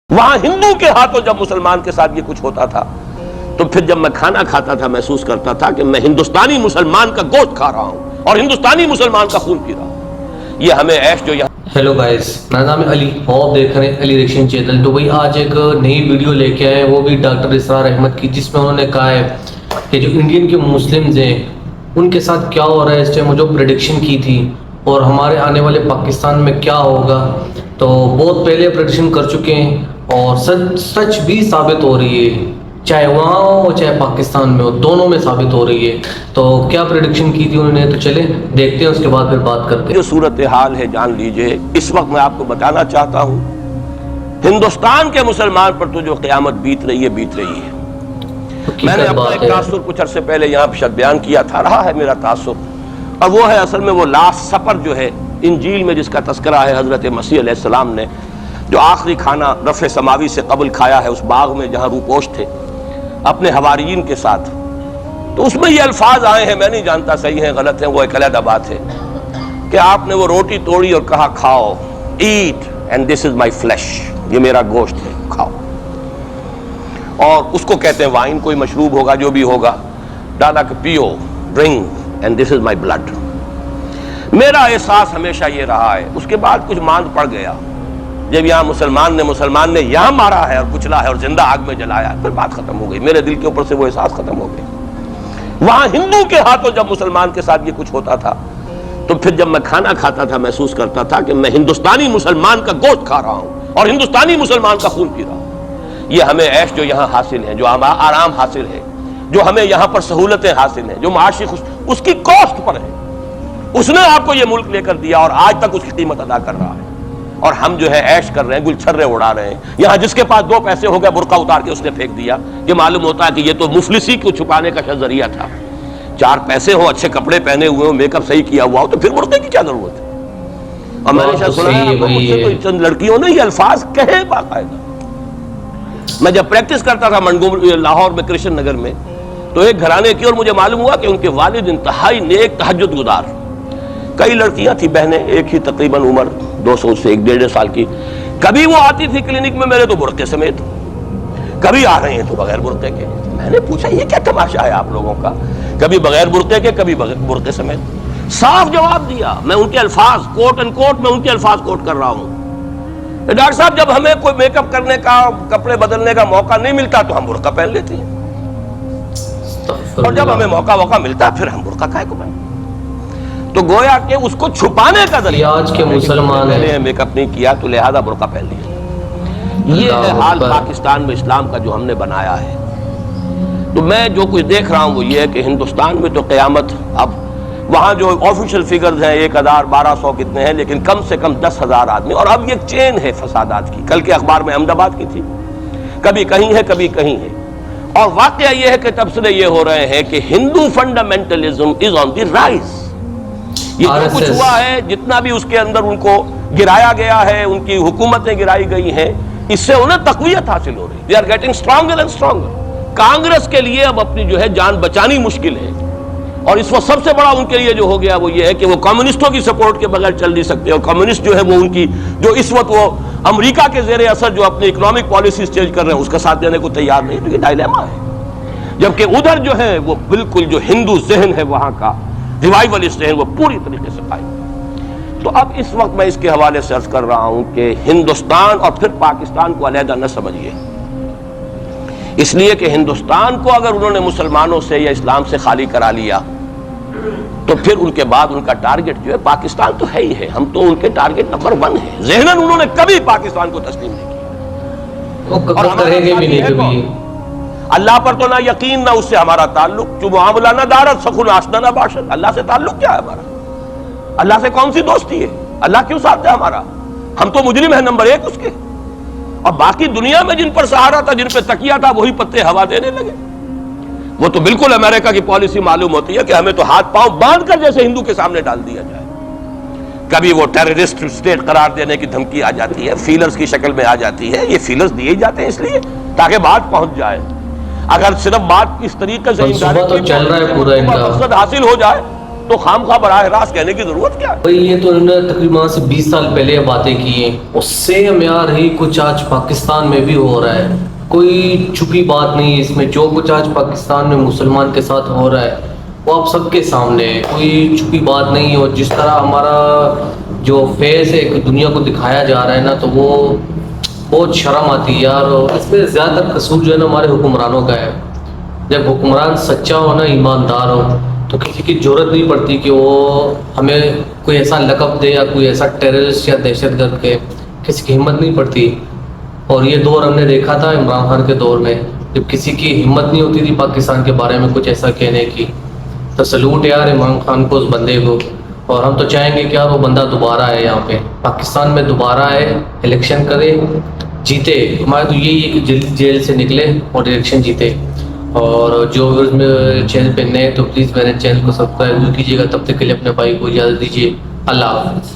وہاں ہندو کے ہاتھوں جب مسلمان کے ساتھ یہ کچھ ہوتا تھا تو پھر جب میں کھانا کھاتا تھا محسوس کرتا تھا کہ میں ہندوستانی مسلمان کا گوشت کھا رہا ہوں اور ہندوستانی مسلمان کا خون پی رہا ہوں. یہ ہمیں عیش جو یہاں. ہیلو گائز، میرا نام ہے علی اور آپ دیکھ رہے ہیں علی ریئیکشن چینل. تو بھائی آج ایک نئی ویڈیو لے کے آئے، وہ بھی ڈاکٹر اسرار احمد کی، جس میں انہوں نے کہا ہے کہ جو انڈین کے مسلمز ہیں ان کے ساتھ کیا ہو رہا ہے اس ٹائم، جو پریڈکشن کی تھی اور ہمارے آنے والے پاکستان میں کیا ہوگا. تو بہت پہلے پریڈکشن کر چکے ہیں اور سچ بھی ثابت ہو رہی ہے، چاہے وہاں ہو چاہے پاکستان میں ہو، دونوں میں ثابت ہو رہی ہے. تو کیا پریڈکشن کی تھی انہوں نے، تو چلیں دیکھتے ہیں، اس کے بعد پھر بات کرتے ہیں. جو صورتحال ہے جان لیجئے. اس وقت میں آپ کو بتانا چاہتا ہوں ہندوستان کے مسلمان پر تو جو قیامت بیت رہی ہے بیت رہی ہے. میں نے اپنا ایک تاثر کچھ عرصے پہلے یہاں شد بیان کیا تھا، رہا ہے میرا تاثر، اور وہ ہے اصل میں وہ لاسٹ سپر جو ہے انجیل میں جس کا تذکرہ ہے حضرت مسیح علیہ السلام نے جو آخری کھانا رفع سماوی سے قبل کھایا ہے اس باغ میں جہاں روپوش تھے اپنے حواریین کے ساتھ. تو اس میں یہ الفاظ آئے ہیں، میں نہیں جانتا صحیح ہیں غلط ہیں، وہ ایک علیحدہ بات ہے، کہ آپ نے وہ روٹی توڑی اور کہا کھاؤ، eat and this is my flesh, یہ میرا گوشت ہے، کھاؤ. اور اس کو کہتے ہیں وائن، کوئی مشروب ہوگا جو بھی ہوگا، ڈالا کہ پیو، drink and this is my blood. میرا احساس ہمیشہ یہ رہا ہے. اس کے بعد کچھ ماند پڑ گیا جب یہاں مسلمان نے یہاں مارا ہے اور کچلا ہے اور زندہ آگ میں جلایا، پھر بات ختم ہو گئی، میرے دل کے اوپر سے وہ احساس ختم ہو گیا. وہاں ہندو کے ہاتھوں جب مسلمان کے ساتھ یہ کچھ ہوتا تھا تو پھر جب میں کھانا کھاتا تھا محسوس کرتا تھا کہ میں ہندوستانی مسلمان کا گوشت کھا رہا ہوں اور ہندوستانی مسلمان کا خون پی رہا ہوں. یہ ہمیں عیش جو یہاں حاصل ہے، جو آرام حاصل ہے، جو ہمیں یہاں پر سہولتیں حاصل ہیں، جو معاشی اس کی کاسٹ پر ہے. اس نے آپ کو یہ ملک لے کر دیا اور آج تک اس کی قیمت ادا کر رہا ہے، اور ہم جو ہے عیش کر رہے ہیں، گل چھرے اڑا رہے ہیں. یہاں جس کے پاس 2 پیسے ہو گئے برقع اتار کے اس نے پھینک دیا. یہ معلوم ہوتا ہے کہ یہ تو مفلسی کو چھپانے کا ذریعہ تھا. 4 پیسے ہو، اچھے کپڑے پہنے ہوئے ہو، میک اپ صحیح کیا ہوا ہو، تو پھر برقعے کی کیا ضرورت ہے. اور میں نے شاید سنا ہے تو چند لڑکیوں نے یہ الفاظ کہے باقاعدہ. میں جب پریکٹس کرتا تھا لاہور میں کرشن نگر میں، تو ایک گھرانے کی، اور مجھے معلوم ہوا کہ ان کے والد انتہائی نیک تہجد گزار. کئی لڑکیاں تھیں بہنیں، ایک ہی تقریباً عمر 200 سے 1.5 سال کی. کبھی وہ آتی تھی کلینک میں میرے تو برقعے سمیت، کبھی آ رہے ہیں تو بغیر برقعے کے. میں نے پوچھا یہ کیا تماشا ہے آپ لوگوں کا، کبھی بغیر برقعے کے کبھی برقعے سمیت. صاف جواب دیا. میں ان کے الفاظ کوٹ اینڈ کوٹ میں ان کے الفاظ کوٹ کر رہا ہوں. ڈاکٹر صاحب جب ہمیں کوئی میک اپ کرنے کا، کپڑے بدلنے کا موقع نہیں ملتا تو ہم برقع پہن لیتے ہیں، اور جب ہمیں موقع ملتا پھر ہم برقع کائے کو پہنتے. تو گویا کہ اس کو چھپانے کا ذریعہ آج کے مسلمان نے میک اپ نہیں کیا تو لہذا برقع پہن لیا. یہ ہے حال پاکستان میں اسلام کا جو ہم نے بنایا ہے. تو میں جو کچھ دیکھ رہا ہوں وہ یہ ہے کہ ہندوستان میں تو قیامت، اب وہاں جو آفیشیل فگرز ہیں 1000 1200 کتنے ہیں، لیکن کم سے کم 10,000 آدمی. اور اب یہ چین ہے فسادات کی. کل کے اخبار میں احمد آباد کی تھی، کبھی کہیں ہے کبھی کہیں ہے. اور واقعہ یہ ہے کہ تبصرے یہ ہو رہے ہیں کہ ہندو فنڈامنٹلزم از آن دی رائز. یہ جو کچھ ہوا ہے، جتنا بھی اس کے اندر ان کو گرایا گیا ہے، ان کی حکومتیں گرائی گئی ہیں، اس سے انہیں تقویت حاصل ہو رہی ہے. They are getting stronger and stronger. Congress کے لیے اب اپنی جو ہے جان بچانی مشکل ہے. اور اس وقت سب سے بڑا ان کے لیے جو ہو گیا وہ یہ ہے کہ وہ کمیونسٹوں کی سپورٹ کے بغیر چل نہیں سکتے. اور کمیونسٹ جو ہے وہ ان کی جو اس وقت وہ امریکہ کے زیر اثر جو اپنی اکنامک پالیسیز چینج کر رہے ہیں اس کا ساتھ دینے کو تیار نہیں. تو یہ ڈائلیما ہے. جبکہ ادھر جو ہے وہ بالکل جو ہندو ذہن ہے وہاں کا ریوائولسٹ ذہن وہ پوری طریقے سے قائم. تو اب اس وقت میں اس کے حوالے سے عرض کر رہا ہوں کہ ہندوستان اور پھر پاکستان کو علیحدہ نہ سمجھیے، اس لیے کہ ہندوستان کو اگر انہوں نے مسلمانوں سے یا اسلام سے خالی کرا لیا تو پھر ان کے بعد ان کا ٹارگٹ جو ہے پاکستان تو ہے ہی ہے. ہم تو ان کے ٹارگٹ نمبر 1 ہیں. ذہناً انہوں نے کبھی پاکستان کو تسلیم نہیں کیا، اور کریں گے بھی نہیں. اللہ پر تو نہ یقین نہ اس سے ہمارا تعلق. جو معاملہ نہ دارت سخن آشنا نہ باشد. اللہ سے تعلق کیا ہے ہمارا؟ اللہ سے کون سی دوستی ہے؟ اللہ کیوں ساتھ ہے ہمارا؟ ہم تو مجرم ہیں نمبر 1 اس کے. اور باقی دنیا میں جن پر سہارا تھا، جن پہ تکیہ تھا، وہی پتے ہوا دینے لگے. وہ تو بالکل امریکہ کی پالیسی معلوم ہوتی ہے کہ ہمیں تو ہاتھ پاؤں باندھ کر جیسے ہندو کے سامنے ڈال دیا جائے. کبھی وہ ٹیررسٹ اسٹیٹ قرار دینے کی دھمکی آ جاتی ہے، فیلرز کی شکل میں آ جاتی ہے. یہ فیلرز دیے جاتے ہیں اس لیے تاکہ بات پہنچ جائے. اگر صرف بات اس طریقے سے مقصد حاصل ہو جائے تو خام خواہ براہ راست کہنے کی ضرورت کیا ہے؟ بھائی یہ تو انہوں نے تقریباً سے 20 سال پہلے یہ باتیں کی ہیں، اس سے معیار ہی کچھ آج پاکستان میں بھی ہو رہا ہے. کوئی چھپی بات نہیں اس میں. جو کچھ آج پاکستان میں مسلمان کے ساتھ ہو رہا ہے وہ آپ سب کے سامنے ہے، کوئی چھپی بات نہیں. اور جس طرح ہمارا جو فیس ہے ایک دنیا کو دکھایا جا رہا ہے نا، تو وہ بہت شرم آتی ہے یار. اور اس میں زیادہ تر قصور جو ہے نا ہمارے حکمرانوں کا ہے. جب حکمران سچا ہو نا، ایماندار ہو، تو کسی کی ضرورت نہیں پڑتی کہ وہ ہمیں کوئی ایسا لقب دے یا کوئی ایسا ٹیررسٹ یا دہشت گرد کے، کسی کی ہمت نہیں پڑتی. اور یہ دور ہم نے دیکھا تھا عمران خان کے دور میں، جب کسی کی ہمت نہیں ہوتی تھی پاکستان کے بارے میں کچھ ایسا کہنے کی. تو سلوٹ یار عمران خان کو، اس بندے کو. اور ہم تو چاہیں گے کہ یار وہ بندہ دوبارہ آئے یہاں پہ پاکستان میں، دوبارہ آئے، الیکشن کرے، جیتے. ہمارا تو یہی ہے کہ جلد جیل سے نکلے اور الیکشن جیتے. اور جو چینل پہ نئے تو پلیز میرے چینل کو سبسکرائب کیجیے گا. تب تک کے لیے اپنے بھائی کو اجازت دیجیے. اللہ حافظ.